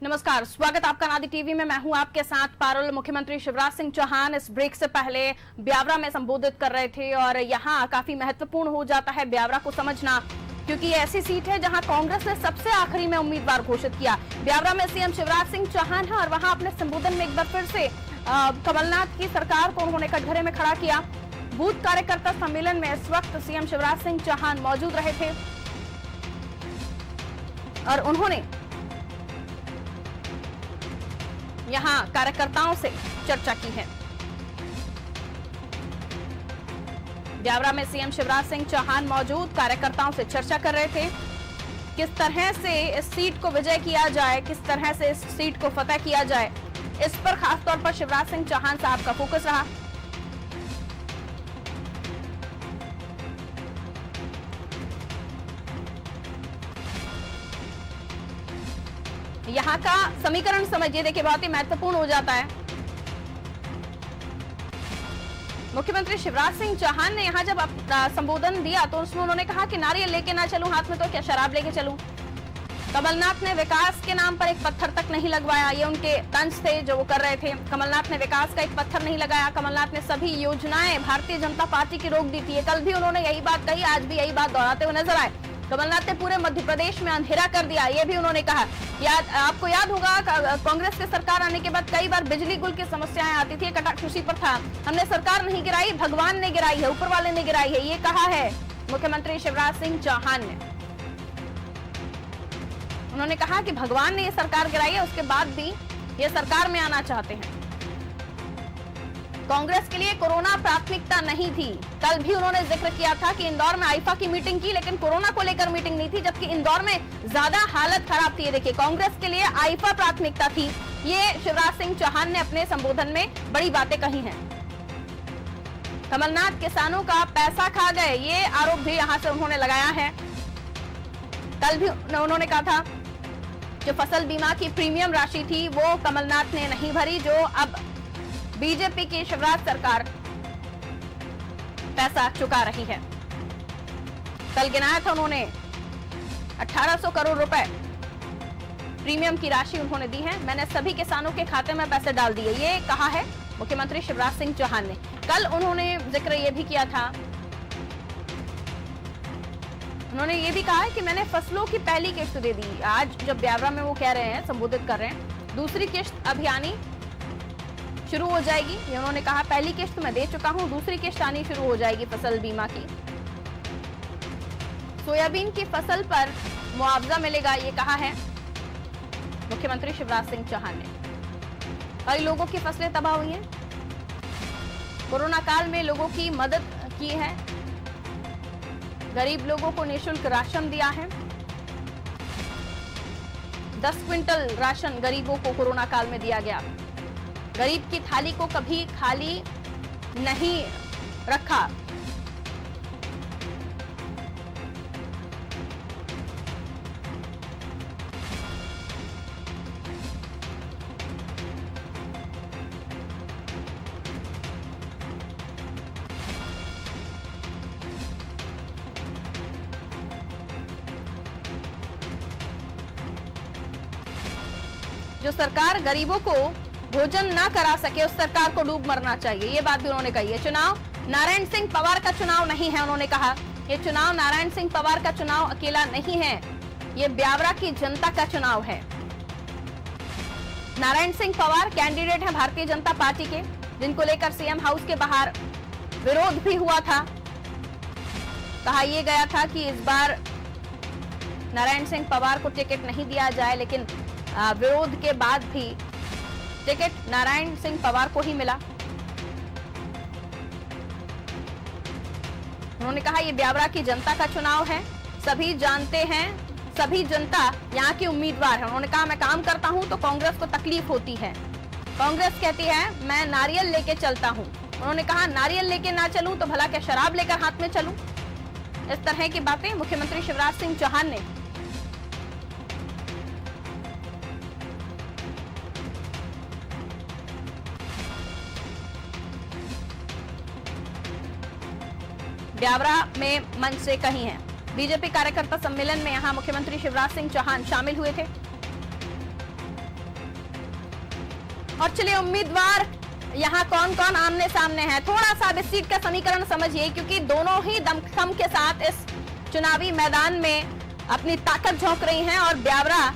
नमस्कार, स्वागत आपका नादी टीवी में। मैं हूं आपके साथ पारुल। मुख्यमंत्री शिवराज सिंह चौहान इस ब्रेक से पहले ब्यावरा में संबोधित कर रहे थे और यहां काफी महत्वपूर्ण हो जाता है ब्यावरा को समझना, क्योंकि ये ऐसी सीट है जहां कांग्रेस ने सबसे आखिरी में उम्मीदवार घोषित किया। ब्यावरा में सीएम शिवराज सिंह चौहान है और वहां अपने संबोधन में एक बार फिर से कमलनाथ की सरकार को उन्होंने कटघरे में खड़ा किया। बूथ कार्यकर्ता सम्मेलन में इस वक्त सीएम शिवराज सिंह चौहान मौजूद रहे थे और उन्होंने यहां कार्यकर्ताओं से चर्चा की है। ब्यावरा में सीएम शिवराज सिंह चौहान मौजूद कार्यकर्ताओं से चर्चा कर रहे थे। किस तरह से इस सीट को विजय किया जाए, किस तरह से इस सीट को फतेह किया जाए, इस पर खासतौर पर शिवराज सिंह चौहान साहब का फोकस रहा। यहाँ का समीकरण समझिए, देखिए बहुत ही महत्वपूर्ण हो जाता है। मुख्यमंत्री शिवराज सिंह चौहान ने यहाँ जब अपना संबोधन दिया तो उसमें उन्होंने कहा कि नारियल लेके ना चलूं हाथ में तो क्या शराब लेके चलूं। कमलनाथ ने विकास के नाम पर एक पत्थर तक नहीं लगवाया, ये उनके तंज थे जो वो कर रहे थे। कमलनाथ ने विकास का एक पत्थर नहीं लगाया। कमलनाथ ने सभी योजनाएं भारतीय जनता पार्टी की रोक दी थी। कल भी उन्होंने यही बात कही, आज भी यही बात दोहराते हुए नजर आए। कमलनाथ ने पूरे मध्य प्रदेश में अंधेरा कर दिया, ये भी उन्होंने कहा। आपको याद होगा कांग्रेस की सरकार आने के बाद कई बार बिजली गुल की समस्याएं आती थी, कटाक्ष उसी पर था। हमने सरकार नहीं गिराई, भगवान ने गिराई है, ऊपर वाले ने गिराई है, ये कहा है मुख्यमंत्री शिवराज सिंह चौहान ने। उन्होंने कहा कि भगवान ने ये सरकार गिराई है, उसके बाद भी ये सरकार में आना चाहते हैं। कांग्रेस के लिए कोरोना प्राथमिकता नहीं थी। कल भी उन्होंने जिक्र किया था कि इंदौर में आईफा की मीटिंग की, लेकिन कोरोना को लेकर मीटिंग नहीं थी, जबकि इंदौर में ज्यादा हालत खराब थी। देखिए, कांग्रेस के लिए आईफा प्राथमिकता थी। ये शिवराज सिंह चौहान ने अपने संबोधन में बड़ी बातें कही हैं। कमलनाथ किसानों का पैसा खा गए, ये आरोप भी यहां से उन्होंने लगाया है। कल भी उन्होंने कहा था जो फसल बीमा की प्रीमियम राशि थी वो कमलनाथ ने नहीं भरी, जो अब बीजेपी की शिवराज सरकार पैसा चुका रही है। कल गिनाया था उन्होंने 1800 करोड़ रुपए प्रीमियम की राशि उन्होंने दी है। मैंने सभी किसानों के खाते में पैसे डाल दिए, ये कहा है मुख्यमंत्री शिवराज सिंह चौहान ने। कल उन्होंने जिक्र ये भी किया था, उन्होंने ये भी कहा है कि मैंने फसलों की पहली किश्त दे दी। आज जब ब्यावरा में वो कह रहे हैं, संबोधित कर रहे हैं, दूसरी किश्त अभी आनी शुरू हो जाएगी। ये उन्होंने कहा पहली किश्त मैं दे चुका हूं, दूसरी किश्त आनी शुरू हो जाएगी फसल बीमा की। सोयाबीन की फसल पर मुआवजा मिलेगा, ये कहा है मुख्यमंत्री शिवराज सिंह चौहान ने। कई लोगों की फसलें तबाह हुई हैं। कोरोना काल में लोगों की मदद की है, गरीब लोगों को निःशुल्क राशन दिया है। 10 क्विंटल राशन गरीबों को कोरोना काल में दिया गया। गरीब की थाली को कभी खाली नहीं रखा। जो सरकार गरीबों को भोजन ना करा सके उस सरकार को डूब मरना चाहिए, ये बात भी उन्होंने कही है। चुनाव नारायण सिंह पवार का चुनाव नहीं है, उन्होंने कहा ये चुनाव नारायण सिंह पवार का चुनाव अकेला नहीं है, ये ब्यावरा की जनता का चुनाव है। नारायण सिंह पवार कैंडिडेट है भारतीय जनता पार्टी के, जिनको लेकर सीएम हाउस के बाहर विरोध भी हुआ था। कहा यह गया था कि इस बार नारायण सिंह पवार को टिकट नहीं दिया जाए, लेकिन विरोध के बाद भी टिकट नारायण सिंह पवार को ही मिला। उन्होंने कहा यह ब्यावरा की जनता का चुनाव है, सभी जानते हैं, सभी जनता यहाँ की उम्मीदवार है। उन्होंने कहा मैं काम करता हूं तो कांग्रेस को तकलीफ होती है। कांग्रेस कहती है मैं नारियल लेके चलता हूं। उन्होंने कहा नारियल लेके ना चलूं तो भला क्या शराब लेकर हाथ में चलूं। इस तरह की बातें मुख्यमंत्री शिवराज सिंह चौहान ने ब्यावरा में मंच से कही हैं। बीजेपी कार्यकर्ता सम्मेलन में यहां मुख्यमंत्री शिवराज सिंह चौहान शामिल हुए थे। और चलिए उम्मीदवार यहाँ कौन कौन आमने सामने है, थोड़ा सा इस सीट का समीकरण समझिए, क्योंकि दोनों ही दमखम के साथ इस चुनावी मैदान में अपनी ताकत झोंक रही हैं। और ब्यावरा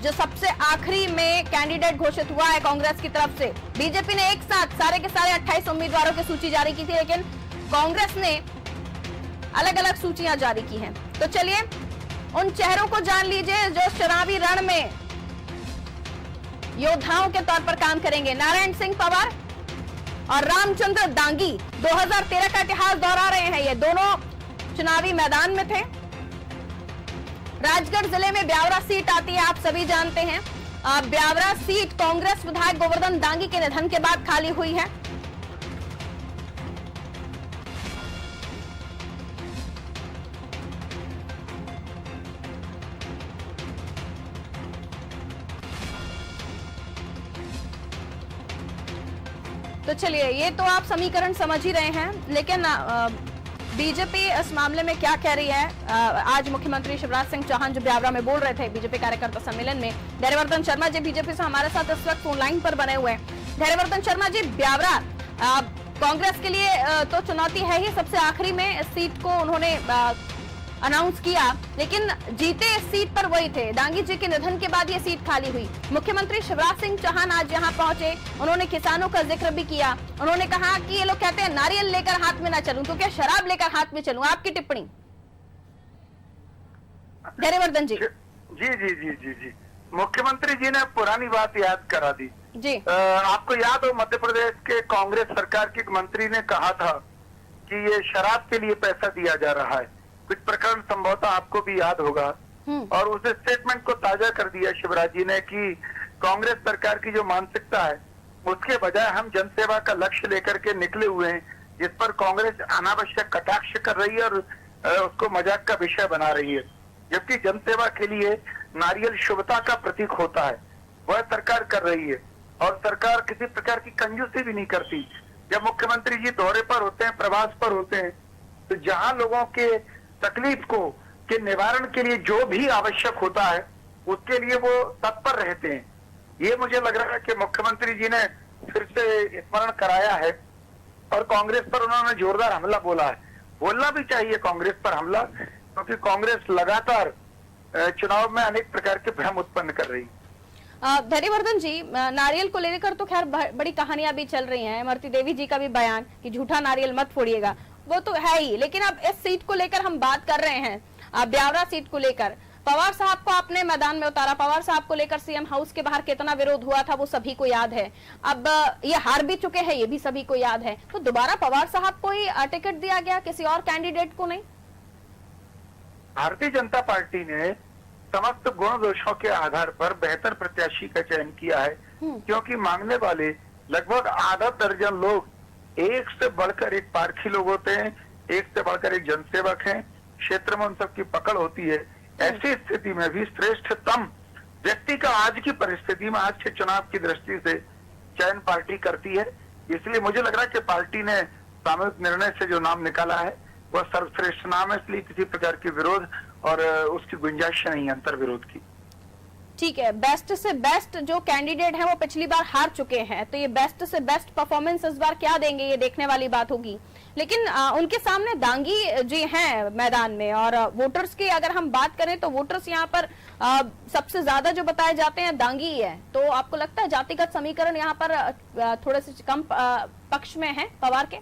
जो सबसे आखिरी में कैंडिडेट घोषित हुआ है कांग्रेस की तरफ से, बीजेपी ने एक साथ सारे के सारे 28 उम्मीदवारों की सूची जारी की थी, लेकिन कांग्रेस ने अलग अलग सूचियां जारी की हैं। तो चलिए उन चेहरों को जान लीजिए जो चुनावी रण में योद्धाओं के तौर पर काम करेंगे। नारायण सिंह पवार और रामचंद्र दांगी 2013 का इतिहास दोहरा रहे हैं। ये दोनों चुनावी मैदान में थे। राजगढ़ जिले में ब्यावरा सीट आती है, आप सभी जानते हैं। ब्यावरा सीट कांग्रेस विधायक गोवर्धन दांगी के निधन के बाद खाली हुई है। तो चलिए ये तो आप समीकरण समझ ही रहे हैं, लेकिन बीजेपी इस मामले में क्या कह रही है। आज मुख्यमंत्री शिवराज सिंह चौहान जो ब्यावरा में बोल रहे थे बीजेपी कार्यकर्ता सम्मेलन में, धैर्यवर्धन शर्मा जी बीजेपी से हमारे साथ इस वक्त फोन लाइन पर बने हुए हैं। धैर्यवर्धन शर्मा जी, ब्यावरा कांग्रेस के लिए तो चुनौती है ही, सबसे आखिरी में इस सीट को उन्होंने अनाउंस किया, लेकिन जीते इस सीट पर वही थे। दांगी जी के निधन के बाद ये सीट खाली हुई। मुख्यमंत्री शिवराज सिंह चौहान आज यहाँ पहुंचे, उन्होंने किसानों का जिक्र भी किया। उन्होंने कहा कि ये लोग कहते हैं नारियल लेकर हाथ में ना चलूं, तो क्या शराब लेकर हाथ में चलूं? आपकी टिप्पणी। धैर्यवर्धन जी। जी जी जी जी जी मुख्यमंत्री जी ने पुरानी बात याद करा दी जी। आपको याद हो मध्य प्रदेश के कांग्रेस सरकार के एक मंत्री ने कहा था कि ये शराब के लिए पैसा दिया जा रहा है। कुछ प्रकरण संभवतः आपको भी याद होगा, और उस स्टेटमेंट को ताजा कर दिया शिवराज जी ने कि कांग्रेस सरकार की जो मानसिकता है उसके बजाय हम जनसेवा का लक्ष्य लेकर के निकले हुए हैं, जिस पर कांग्रेस अनावश्यक कटाक्ष कर रही है और उसको मजाक का विषय बना रही है। जबकि जनसेवा के लिए नारियल शुभता का प्रतीक होता है, वह सरकार कर रही है। और सरकार किसी प्रकार की कंजूसी भी नहीं करती। जब मुख्यमंत्री जी दौरे पर होते हैं, प्रवास पर होते हैं, तो जहां लोगों के तकलीफ को के निवारण के लिए जो भी आवश्यक होता है उसके लिए वो तत्पर रहते हैं। ये मुझे लग रहा है कि मुख्यमंत्री जी ने फिर से स्मरण कराया है, और कांग्रेस पर उन्होंने जोरदार हमला बोला है। बोलना भी चाहिए कांग्रेस पर हमला, क्योंकि कांग्रेस लगातार चुनाव में अनेक प्रकार के भ्रम उत्पन्न कर रही है। धैर्यवर्धन जी, नारियल को लेकर तो खैर बड़ी कहानियां भी चल रही हैं। इमरती देवी जी का भी बयान कि झूठा नारियल मत फोड़िएगा, वो तो है ही, लेकिन अब इस सीट को लेकर हम बात कर रहे हैं। ब्यावरा सीट को लेकर पवार साहब को आपने मैदान में उतारा। पवार साहब को लेकर सीएम हाउस के बाहर कितना विरोध हुआ था वो सभी को याद है। अब ये हार भी चुके हैं, ये भी सभी को याद है। तो दोबारा पवार साहब को ही टिकट दिया गया, किसी और कैंडिडेट को नहीं? भारतीय जनता पार्टी ने समस्त गुण दोषों के आधार पर बेहतर प्रत्याशी का चयन किया है, क्योंकि मांगने वाले लगभग आधा दर्जन लोग एक से बढ़कर एक पारखी लोग होते हैं, एक से बढ़कर एक जनसेवक हैं, क्षेत्र में उन सबकी पकड़ होती है। ऐसी स्थिति में भी श्रेष्ठतम व्यक्ति का आज की परिस्थिति में, आज के चुनाव की दृष्टि से चयन पार्टी करती है। इसलिए मुझे लग रहा है कि पार्टी ने सामूहिक निर्णय से जो नाम निकाला है वह सर्वश्रेष्ठ नाम है, इसलिए किसी प्रकार की विरोध और उसकी गुंजाइश नहीं, अंतर विरोध की। ठीक है, बेस्ट से बेस्ट जो कैंडिडेट है वो पिछली बार हार चुके हैं, तो ये बेस्ट से बेस्ट परफॉर्मेंस इस बार क्या देंगे ये देखने वाली बात होगी। लेकिन उनके सामने दांगी जी हैं मैदान में, और वोटर्स की अगर हम बात करें तो वोटर्स यहाँ पर सबसे ज्यादा जो बताए जाते हैं दांगी ही है। तो आपको लगता है जातिगत समीकरण यहाँ पर थोड़े से कम पक्ष में है पवार के?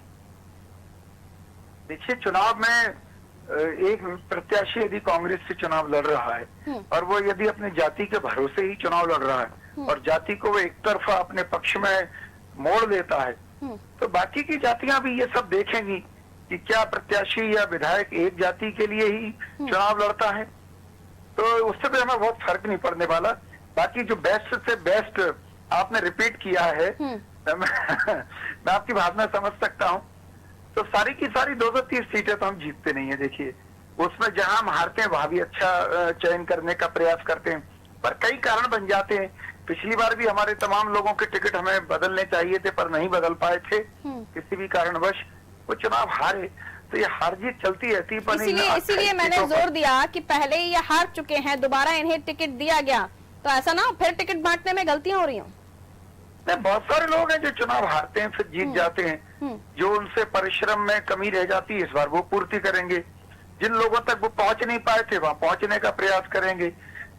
देखिए, चुनाव में एक प्रत्याशी यदि कांग्रेस से चुनाव लड़ रहा है और वो यदि अपने जाति के भरोसे ही चुनाव लड़ रहा है और जाति को वो एक तरफा अपने पक्ष में मोड़ देता है, तो बाकी की जातियां भी ये सब देखेंगी कि क्या प्रत्याशी या विधायक एक जाति के लिए ही चुनाव लड़ता है। तो उससे भी हमें बहुत फर्क नहीं पड़ने वाला। बाकी जो बेस्ट से बेस्ट आपने रिपीट किया है, मैं आपकी भावना समझ सकता हूँ। तो सारी की सारी 230 सीटें तो हम जीतते नहीं है। देखिए, उसमें जहां हम हारते हैं वहां भी अच्छा चयन करने का प्रयास करते हैं, पर कई कारण बन जाते हैं। पिछली बार भी हमारे तमाम लोगों के टिकट हमें बदलने चाहिए थे पर नहीं बदल पाए थे, किसी भी कारणवश वो चुनाव हारे। तो ये हार जीत चलती रहती है। इसीलिए मैंने जोर दिया कि पहले ही ये हार चुके हैं, दोबारा इन्हें टिकट दिया गया, तो ऐसा ना फिर टिकट बांटने में गलतियां हो रही हो। बहुत सारे लोग हैं जो चुनाव हारते हैं फिर जीत जाते हैं, जो उनसे परिश्रम में कमी रह जाती है इस बार वो पूर्ति करेंगे, जिन लोगों तक वो पहुंच नहीं पाए थे वहां पहुंचने का प्रयास करेंगे,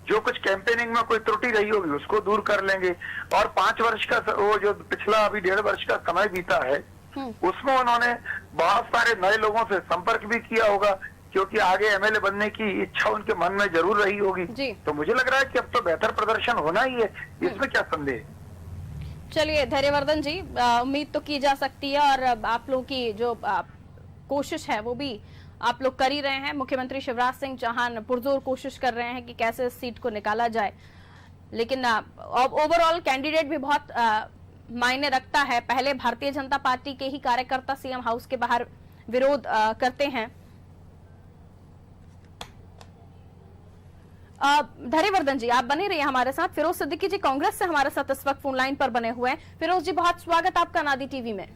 जो कुछ कैंपेनिंग में कोई त्रुटि रही होगी उसको दूर कर लेंगे। और 5 वर्ष का वो जो पिछला अभी 1.5 वर्ष का समय बीता है उसमें उन्होंने बहुत सारे नए लोगों से संपर्क भी किया होगा, क्योंकि आगे एमएलए बनने की इच्छा उनके मन में जरूर रही होगी। तो मुझे लग रहा है कि अब तो बेहतर प्रदर्शन होना ही है, इसमें क्या संदेह। चलिए धैर्यवर्धन जी, उम्मीद तो की जा सकती है और आप लोगों की जो कोशिश है वो भी आप लोग कर ही रहे हैं। मुख्यमंत्री शिवराज सिंह चौहान पुरजोर कोशिश कर रहे हैं कि कैसे इस सीट को निकाला जाए, लेकिन ओवरऑल कैंडिडेट भी बहुत मायने रखता है। पहले भारतीय जनता पार्टी के ही कार्यकर्ता सीएम हाउस के बाहर विरोध करते हैं। धैर्यवर्धन जी आप बने रहिए हमारे साथ। फिरोज सिद्दीकी जी कांग्रेस से हमारे साथ इस वक्त फोन लाइन पर बने हुए हैं। फिरोज जी बहुत स्वागत आपका नादी टीवी में।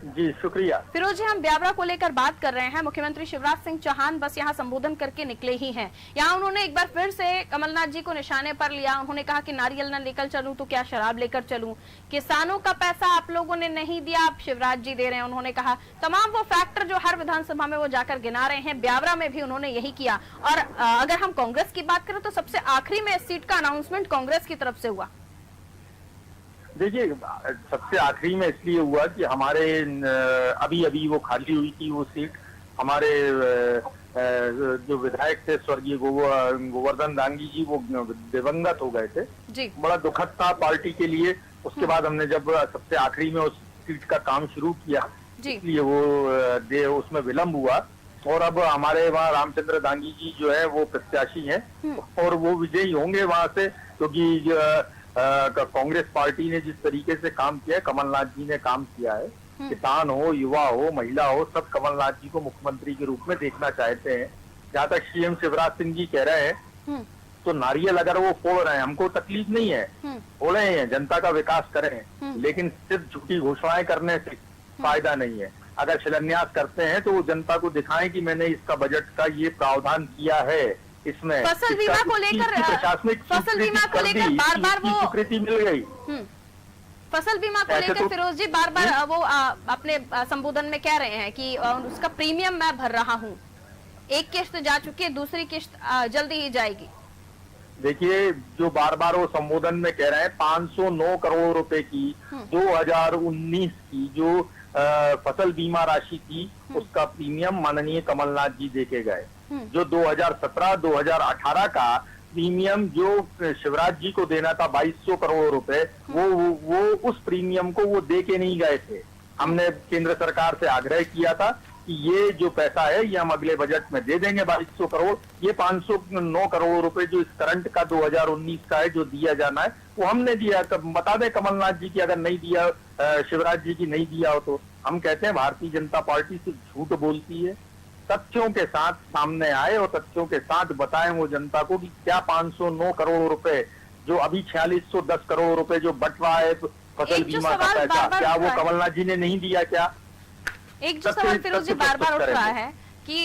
जी शुक्रिया। फिरोज जी हम ब्यावरा को लेकर बात कर रहे हैं। मुख्यमंत्री शिवराज सिंह चौहान बस यहाँ संबोधन करके निकले ही हैं। यहाँ उन्होंने एक बार फिर से कमलनाथ जी को निशाने पर लिया। उन्होंने कहा कि नारियल न लेकर चलूं तो क्या शराब लेकर चलूं, किसानों का पैसा आप लोगों ने नहीं दिया, आप शिवराज जी दे रहे हैं। उन्होंने कहा तमाम वो फैक्टर जो हर विधानसभा में वो जाकर गिना रहे हैं, ब्यावरा में भी उन्होंने यही किया। और अगर हम कांग्रेस की बात करें तो सबसे आखिरी में इस सीट का अनाउंसमेंट कांग्रेस की तरफ से हुआ। देखिए सबसे आखिरी में इसलिए हुआ कि हमारे अभी अभी वो खाली हुई थी वो सीट। हमारे जो विधायक थे स्वर्गीय गोवर्धन दांगी जी वो दिवंगत हो गए थे जी। बड़ा दुखद था पार्टी के लिए। उसके बाद हमने जब सबसे आखिरी में उस सीट का काम शुरू किया इसलिए वो उसमें विलम्ब हुआ। और अब हमारे वहाँ रामचंद्र दांगी जी जो है वो प्रत्याशी हैं और वो विजयी होंगे वहां से, क्योंकि कांग्रेस पार्टी ने जिस तरीके से काम किया है, कमलनाथ जी ने काम किया है, किसान हो, युवा हो, महिला हो, सब कमलनाथ जी को मुख्यमंत्री के रूप में देखना चाहते हैं। जहाँ तक सीएम शिवराज सिंह जी कह रहे हैं तो नारियल अगर वो फोड़ रहे हैं हमको तकलीफ नहीं है, फोड़े हैं, जनता का विकास करें, लेकिन सिर्फ झूठी घोषणाएं करने से फायदा नहीं है। अगर शिलान्यास करते हैं तो वो जनता को दिखाएं कि मैंने इसका बजट का ये प्रावधान किया है। इसमें फसल बीमा को लेकर बार बार वो स्वीकृति मिल गई। फसल बीमा को लेकर फिरोज जी बार बार वो अपने संबोधन में कह रहे हैं कि उसका प्रीमियम मैं भर रहा हूँ। एक किश्त जा चुकी है, दूसरी किश्त जल्दी ही जाएगी। देखिए जो बार बार वो संबोधन में कह रहे हैं 509 करोड़ रुपए की 2019 की जो फसल बीमा राशि थी उसका प्रीमियम माननीय कमलनाथ जी देके गए। जो 2017-2018 का प्रीमियम जो शिवराज जी को देना था 2200 करोड़ रुपए, वो उस प्रीमियम को वो दे के नहीं गए थे। हमने केंद्र सरकार से आग्रह किया था कि ये जो पैसा है ये हम अगले बजट में दे देंगे 2200 करोड़। ये 509 करोड़ रुपए जो इस करंट का 2019 का है जो दिया जाना है वो हमने दिया। बता दें कमलनाथ जी की अगर नहीं दिया, शिवराज जी की नहीं दिया हो तो। हम कहते हैं भारतीय जनता पार्टी सिर्फ झूठ बोलती है। तथ्यों के साथ सामने आए और तथ्यों के साथ बताएं वो जनता को कि क्या 509 करोड़ रुपए जो अभी 4610 करोड़ रुपए जो बट रहा है फसल बीमा का पैसा, क्या वो कमलनाथ जी ने नहीं दिया? क्या एक जो सवाल फिरोज जी बार बार उठ रहा है कि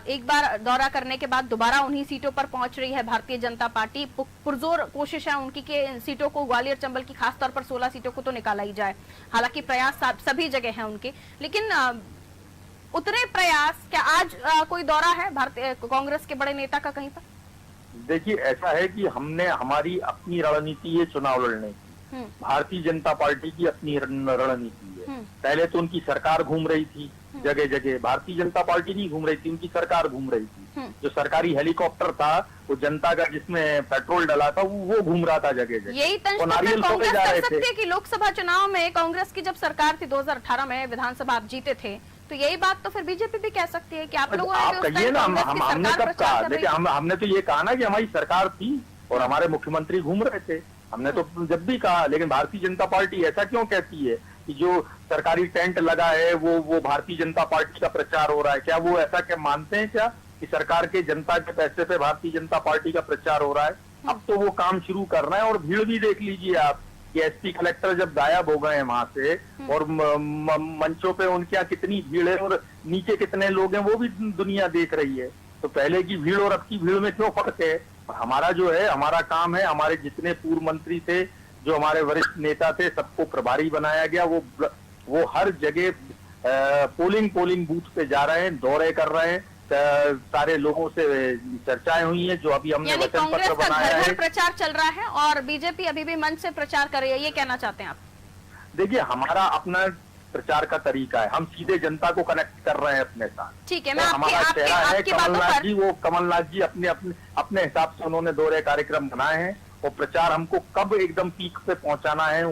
एक बार दौरा करने के बाद दोबारा उन्हीं सीटों पर पहुंच रही है भारतीय जनता पार्टी। पुरजोर कोशिश है उनकी कि सीटों को, ग्वालियर चंबल की खासतौर पर 16 सीटों को तो निकाला ही जाए। हालांकि प्रयास सभी जगह है उनके, लेकिन उतने प्रयास क्या आज कोई दौरा है भारतीय कांग्रेस के बड़े नेता का कहीं पर? देखिए ऐसा है कि हमने हमारी अपनी रणनीति है चुनाव लड़ने की। भारतीय जनता पार्टी की अपनी रणनीति है। पहले तो उनकी सरकार घूम रही थी जगह जगह, भारतीय जनता पार्टी नहीं घूम रही थी, उनकी सरकार घूम रही थी। जो सरकारी हेलीकॉप्टर था वो जनता का जिसमें पेट्रोल डला था वो घूम रहा था जगह जगह। यही कांग्रेस कर सकती है कि लोकसभा चुनाव में कांग्रेस की जब सरकार थी 2018 में विधानसभा आप जीते थे, तो यही बात तो फिर बीजेपी भी कह सकती है कि आप लोगों आप कहिए ना। हमने कब कहा? देखिए हमने तो ये कहा ना कि हमारी सरकार थी और हमारे मुख्यमंत्री घूम रहे थे। हमने तो जब भी कहा, लेकिन भारतीय जनता पार्टी ऐसा क्यों कहती है कि जो सरकारी टेंट लगा है वो भारतीय जनता पार्टी का प्रचार हो रहा है? क्या वो ऐसा क्या मानते हैं क्या कि सरकार के जनता के पैसे पे भारतीय जनता पार्टी का प्रचार हो रहा है? अब तो वो काम शुरू कर रहे हैं और भीड़ भी देख लीजिए आप कि एसपी कलेक्टर जब गायब हो गए हैं वहां से और मंचों पे उनके यहाँ कितनी भीड़ है और नीचे कितने लोग हैं वो भी दुनिया देख रही है। तो पहले की भीड़ और अब की भीड़ में क्यों फर्क है? हमारा जो है हमारा काम है, हमारे जितने पूर्व मंत्री थे, जो हमारे वरिष्ठ नेता थे सबको प्रभारी बनाया गया। वो हर जगह पोलिंग बूथ पे जा रहे हैं, दौरे कर रहे हैं, सारे लोगों से चर्चाएं हुई हैं। जो अभी हमने वचन पत्र बनाया है, प्रचार चल रहा है और बीजेपी अभी भी मंच से प्रचार कर रही है, ये कहना चाहते हैं आप? देखिए, हमारा अपना प्रचार का तरीका है, हम सीधे जनता को कनेक्ट कर रहे हैं अपने साथ। ठीक है, मैं हमारा चेहरा है कमलनाथ जी। वो कमलनाथ जी अपने हिसाब से उन्होंने दौरे कार्यक्रम बनाए हैं और प्रचार हमको कब एकदम पीक पे पहुंचाना है,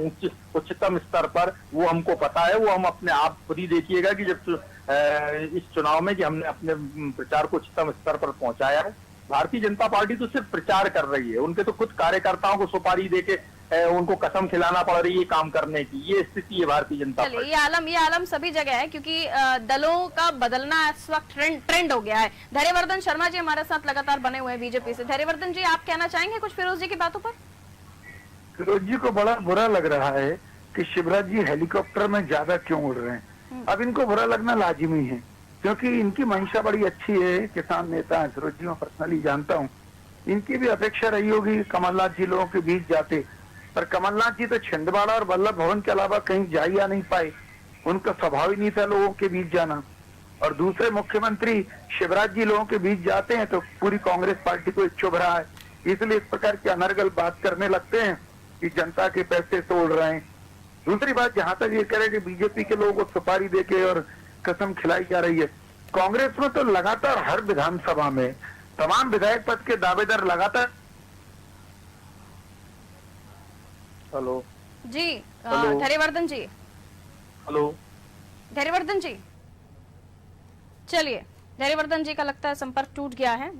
उच्चतम स्तर पर, वो हमको पता है। वो हम अपने आप खुद ही देखिएगा कि जब इस चुनाव में कि हमने अपने प्रचार को उच्चतम स्तर पर पहुंचाया है। भारतीय जनता पार्टी तो सिर्फ प्रचार कर रही है, उनके तो खुद कार्यकर्ताओं को सुपारी देके उनको कसम खिलाना पड़ रही है काम करने की। ये स्थिति है भारतीय जनता पार्टी। ये आलम सभी जगह है, क्योंकि दलों का बदलना इस वक्त ट्रेंड हो गया है। धैर्यवर्धन शर्मा जी हमारे साथ लगातार बने हुए हैं बीजेपी से। धैर्यवर्धन जी, आप कहना चाहेंगे कुछ फिरोज जी की बातों पर? फिरोज जी को बड़ा बुरा लग रहा है कि शिवराज जी हेलीकॉप्टर में ज्यादा क्यों उड़ रहे हैं। अब इनको बुरा लगना लाजिमी है, क्योंकि इनकी मंशा बड़ी अच्छी है, किसान नेता है, फिरोज जी मैं पर्सनली जानता हूँ। इनकी भी अपेक्षा रही होगी कमलनाथ जी लोगों के बीच जाते, पर कमलनाथ जी तो छिंदवाड़ा और वल्लभ भवन के अलावा कहीं जा ही नहीं पाए। उनका स्वभाव ही नहीं था लोगों के बीच जाना। और दूसरे मुख्यमंत्री शिवराज जी लोगों के बीच जाते हैं तो पूरी कांग्रेस पार्टी को चुभ रहा है, इसलिए इस प्रकार की अनर्गल बात करने लगते हैं कि जनता के पैसे तोड़ रहे हैं। दूसरी बात, जहां तक ये कह कि बीजेपी के लोगों को सुपारी देके और कसम खिलाई जा रही है, कांग्रेस में तो लगातार हर विधानसभा में तमाम विधायक पद के दावेदार लगातार। हेलो जी, धैर्यवर्धन जी। हेलो धैर्यवर्धन जी, चलिए, धैर्यवर्धन जी का लगता है संपर्क टूट गया है।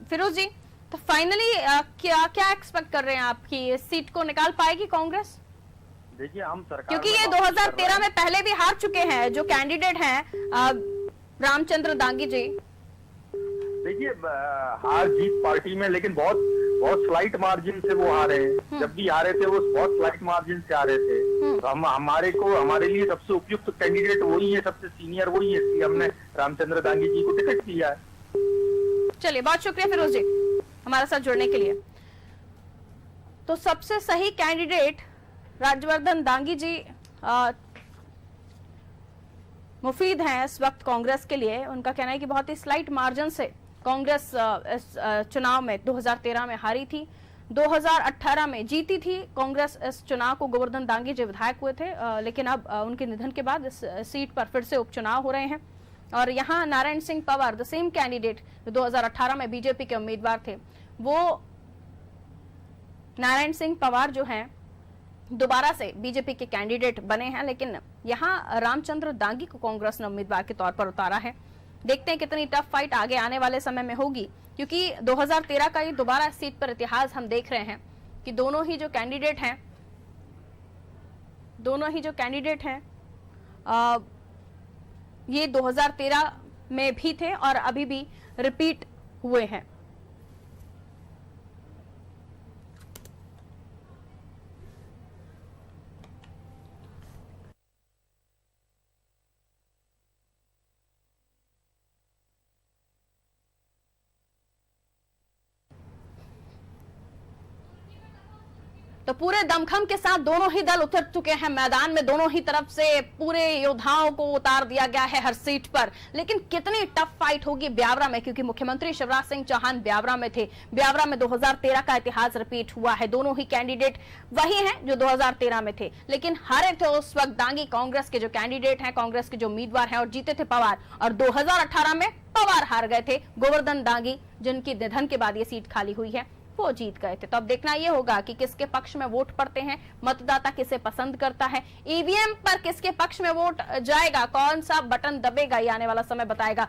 फिरोज जी, तो फाइनली क्या एक्सपेक्ट कर रहे हैं आप कि इस सीट को निकाल पाएगी कांग्रेस? देखिए, हम सरकार, क्योंकि ये 2013 में पहले भी हार चुके हैं जो कैंडिडेट हैं रामचंद्र दांगी जी। देखिए, हार जीत पार्टी में, लेकिन बहुत स्लाइट मार्जिन से वो हारे हैं। जब भी हारे थे वो बहुत स्लाइट मार्जिन से हारे थे। तो हमारे लिए सबसे उपयुक्त कैंडिडेट वही है, सबसे सीनियर वही है, इसलिए हमने रामचंद्र दांगी जी को टिकट दिया है। चलिए, बहुत शुक्रिया फिरोज जी हमारे साथ जुड़ने के लिए। तो सबसे सही कैंडिडेट राज्यवर्धन दांगी जी मुफीद हैं इस वक्त कांग्रेस के लिए। उनका कहना है कि बहुत ही स्लाइट मार्जिन से कांग्रेस इस चुनाव में 2013 में हारी थी, 2018 में जीती थी कांग्रेस इस चुनाव को। गोवर्धन दांगी जी विधायक हुए थे, लेकिन अब उनके निधन के बाद इस सीट पर फिर से उपचुनाव हो रहे हैं। और यहाँ Narayan Singh Pawar, the same candidate जो 2018 में बीजेपी के उम्मीदवार थे, वो नारायण सिंह पवार जो हैं दोबारा से बीजेपी के कैंडिडेट बने हैं। लेकिन यहाँ रामचंद्र दांगी को कांग्रेस ने उम्मीदवार के तौर पर उतारा है। देखते हैं कितनी टफ फाइट आगे आने वाले समय में होगी, क्योंकि 2013 का ये दोबारा सीट पर इतिहास हम देख रहे हैं कि दोनों ही जो कैंडिडेट हैं ये 2013 में भी थे और अभी भी रिपीट हुए हैं। तो पूरे दमखम के साथ दोनों ही दल उतर चुके हैं मैदान में। दोनों ही तरफ से पूरे योद्धाओं को उतार दिया गया है हर सीट पर। लेकिन कितनी टफ फाइट होगी ब्यावरा में, क्योंकि मुख्यमंत्री शिवराज सिंह चौहान ब्यावरा में थे। ब्यावरा में 2013 का इतिहास रिपीट हुआ है। दोनों ही कैंडिडेट वही हैं जो 2013 में थे, लेकिन हारे थे उस वक्त दांगी, कांग्रेस के जो कैंडिडेट हैं, कांग्रेस के जो उम्मीदवार हैं, और जीते थे पवार। और 2018 में पवार हार गए थे। गोवर्धन दांगी, जिनकी निधन के बाद ये सीट खाली हुई है, वो जीत गए थे। तो अब देखना यह होगा कि किसके पक्ष में वोट पड़ते हैं, मतदाता किसे पसंद करता है, ईवीएम पर किसके पक्ष में वोट जाएगा, कौन सा बटन दबेगा, ये आने वाला समय बताएगा।